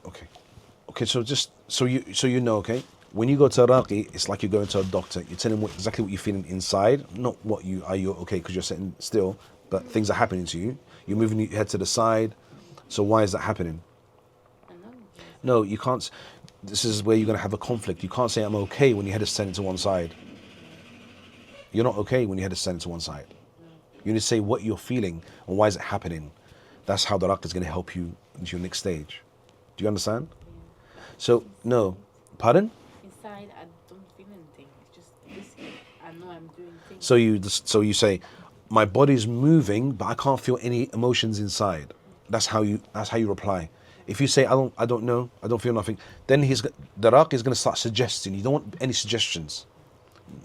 Okay. Okay, so just so you know, okay, when you go to a raqi, it's like you're going to a doctor. You're telling him exactly what you're feeling inside, not what you are. You okay because you're sitting still, but things are happening to you. You're moving your head to the side. So why is that happening? No, you can't. This is where you're going to have a conflict. You can't say I'm okay when your head is turned to one side. You're not okay when your head is turned to one side. You need to say what you're feeling and why is it happening. That's how the raqi is going to help you into your next stage. Do you understand? So, no. Pardon? Inside, I don't feel anything. It's just this. I know I'm doing things. So you say, my body's moving, but I can't feel any emotions inside. That's how you reply. If you say, I don't know, I don't feel nothing, then the raqi is going to start suggesting. You don't want any suggestions.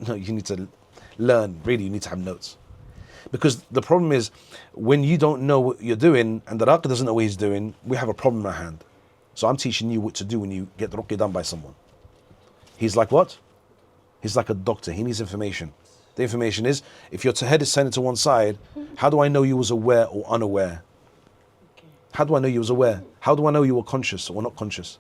No, you need to learn. Really, you need to have notes. Because the problem is, when you don't know what you're doing, and the raqi doesn't know what he's doing, we have a problem in our hand. So I'm teaching you what to do when you get the ruqyah done by someone. He's like what? He's like a doctor. He needs information. The information is, if your head is turned to one side, how do I know you was aware or unaware? How do I know you was aware? How do I know you were conscious or not conscious?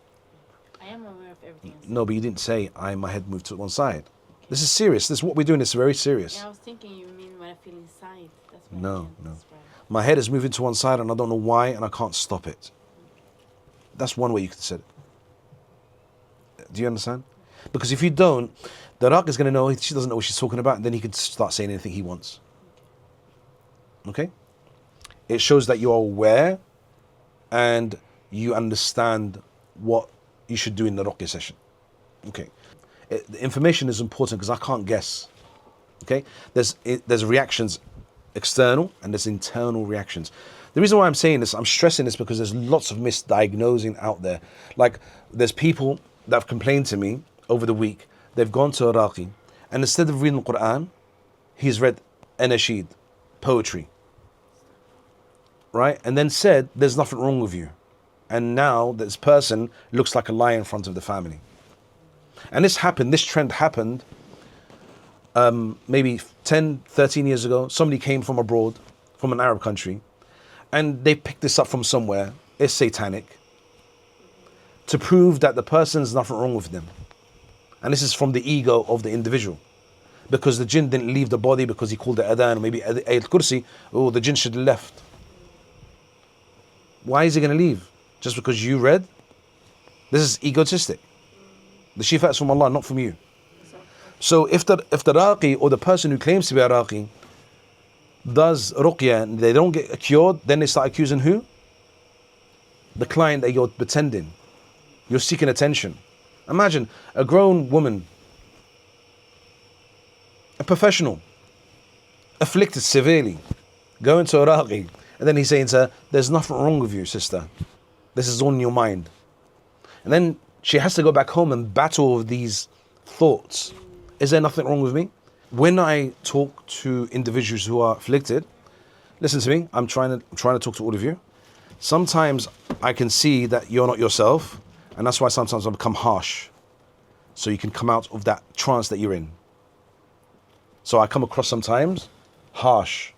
I am aware of everything. No, but you didn't say, my head moved to one side. This is serious. This is what we're doing. This is very serious. Yeah, I was thinking you mean what I feel inside. That's what No. My head is moving to one side and I don't know why and I can't stop it. That's one way you could say it. Do you understand? Because if you don't, the raqi is going to know she doesn't know what she's talking about, and then he can start saying anything he wants. Okay? It shows that you are aware and you understand what you should do in the ruqyah session. Okay. The information is important because I can't guess. Okay? There's reactions external and there's internal reactions. The reason why I'm saying this, I'm stressing this because there's lots of misdiagnosing out there. Like, there's people that have complained to me over the week. They've gone to a raqi, and instead of reading the Quran, he's read a nasheed, poetry. Right? And then said, there's nothing wrong with you. And now this person looks like a lion in front of the family. And this trend happened maybe 10, 13 years ago. Somebody came from abroad, from an Arab country, and they picked this up from somewhere. It's satanic. To prove that the person's nothing wrong with them. And this is from the ego of the individual. Because the jinn didn't leave the body because he called it adhan, or maybe 𝗹𝗶H 𝗔𝗺𝘇cie, the jinn should have left. Why is he going to leave? Just because you read? This is egotistic. The shifa is from Allah, not from you. So if the raqi or the person who claims to be a raqi does ruqyah and they don't get cured, then they start accusing who? The client that you're pretending. You're seeking attention. Imagine a grown woman, a professional, afflicted severely, going to a raqi, and then he's saying to her, there's nothing wrong with you, sister. This is all in your mind. And then she has to go back home and battle with these thoughts. Is there nothing wrong with me? When I talk to individuals who are afflicted, listen to me, I'm trying to talk to all of you. Sometimes I can see that you're not yourself, and that's why sometimes I become harsh. So you can come out of that trance that you're in. So I come across sometimes harsh.